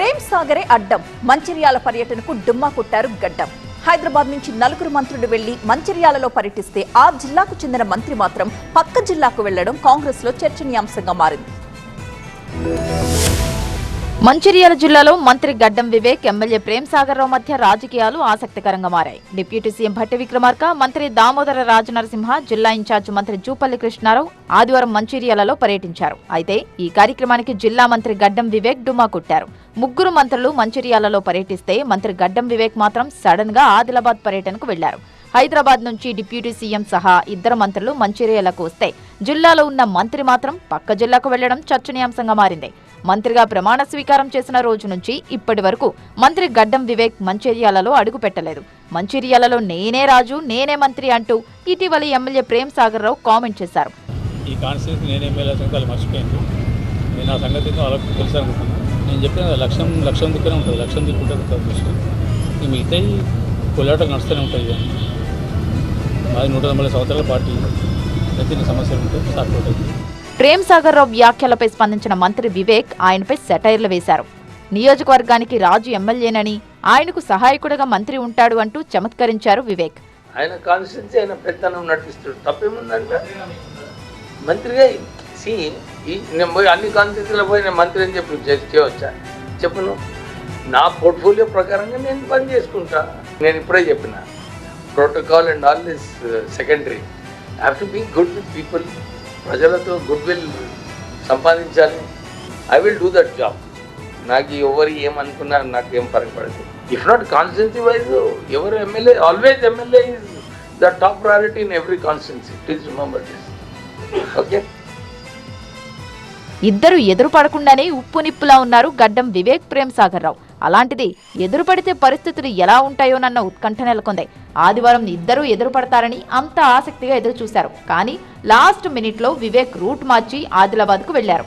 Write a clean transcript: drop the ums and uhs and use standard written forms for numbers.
ప్రేమ్ సాగరే అడ్డం మంచిర్యాల పర్యటనకు డుమ్మా కొట్టారు గడ్డం. హైదరాబాద్ నుంచి 4 మంత్రులు వెళ్లి మంచిర్యాలలో పర్యటిస్తే ఆ జిల్లాకు చెందిన మంత్రి మాత్రం పక్క జిల్లాకు వెళ్లడం కాంగ్రెస్ లో చర్చనీయాంశంగా మారింది. మంచిర్యాల జిల్లాలో మంత్రి గడ్డం వివేక్, ఎమ్మెల్యే ప్రేమ్ సాగర్ రావు మధ్య రాజకీయాలు ఆసక్తికరంగా మారాయి. డిప్యూటీ సీఎం భట్టి విక్రమార్క, మంత్రి దామోదర రాజనరసింహ, జిల్లా ఇన్ఛార్జ్ మంత్రి జూపల్లి కృష్ణారావు ఆదివారం మంచిర్యాలలో పర్యటించారు. అయితే ఈ కార్యక్రమానికి జిల్లా మంత్రి గడ్డం వివేక్ డుమ్మా కొట్టారు. 3 మంత్రులు మంచిర్యాలలో పర్యటిస్తే మంత్రి గడ్డం వివేక్ మాత్రం సడన్ గా ఆదిలాబాద్ పర్యటనకు వెళ్లారు. హైదరాబాద్ నుంచి డిప్యూటీ సీఎం సహా 2 మంత్రులు మంచిర్యాలకు వస్తే జిల్లాలో ఉన్న మంత్రి మాత్రం పక్క జిల్లాకు వెళ్లడం చర్చనీయాంశంగా మారింది. మంత్రిగా ప్రమాణ స్వీకారం చేసిన రోజు నుంచి ఇప్పటి వరకు మంత్రి గడ్డం వివేక్ మంచిర్యాలలో అడుగు పెట్టలేదు. మంచిర్యాలలో నేనే రాజు, నేనే మంత్రి అంటూ ఇటీవల ఎమ్మెల్యే ప్రేమ్ సాగర్ రావు కామెంట్ చేశారు. ఈ కాన్స్టిట్యూన్సీ నేను ఎమ్మెల్యే సంఘాలు మర్చిపోయింది. నేను ఆ సంగతి వాళ్ళకు తెలుసు అనుకుంటున్నాను. నేను చెప్పిన లక్ష్యం దిక్కునే ఉంటుంది, లక్ష్యం దిక్కుంటే దృష్టి ఈ మిగతా కొల్లాటలు నడుస్తూనే ఉంటుంది. మాది 190 సంవత్సరాల పార్టీ అయితే సమస్యలు ఉంటే సపోర్ట్ అవుతుంది. ప్రేమ్ సాగర్ రావు వ్యాఖ్యలపై స్పందించిన మంత్రి వివేక్ ఆయనపై సెటైర్లు వేశారు. నియోజకవర్గానికి రాజు ఎమ్మెల్యేనని, ఆయనకు సహాయకుడిగా మంత్రి ఉంటాడు అంటూ చమత్కరించారు వివేక్. ఆయన కాన్స్టిట్యూన్సీ ఆయన పెత్తనం నడిపిస్తాడు, తప్పేముందంటే మంత్రిగా నేను పోయి అన్ని కాన్స్టిట్యూన్సీలో పోయి నేను మంత్రి అని చెప్పి చేయవచ్చా? చెప్పను. నా పోర్ట్ఫోలియో ప్రకారంగా నేను పని చేసుకుంటా. నేను ఇప్పుడే చెప్పిన protocol and all this secondary. Have to be good with people. ప్రజలతో గుడ్ విల్ సంపాదించాలి. I will do that job. నాకు ఎవరు ఏమనుకున్నా నాకు ఏం పడదు. ఇఫ్ నాట్ కాన్స్టిట్యున్సీ వైజ్ ఎవరు MLA, always MLA is the top priority in every constituency. Please remember this. Okay. ఇద్దరు ఎదురు పడకుండానే ఉప్పు నిప్పులా ఉన్నారు గడ్డం వివేక్, ప్రేమ్ సాగర్ రావు. అలాంటిది ఎదురు పడితే పరిస్థితులు ఎలా ఉంటాయోనన్న ఉత్కంఠ నెలకొంది. ఆదివారం ఇద్దరూ ఎదురు పడతారని అంత ఆసక్తిగా ఎదురు చూశారు. కానీ లాస్ట్ మినిట్లో వివేక్ రూట్ మార్చి ఆదిలాబాద్కు వెళ్లారు.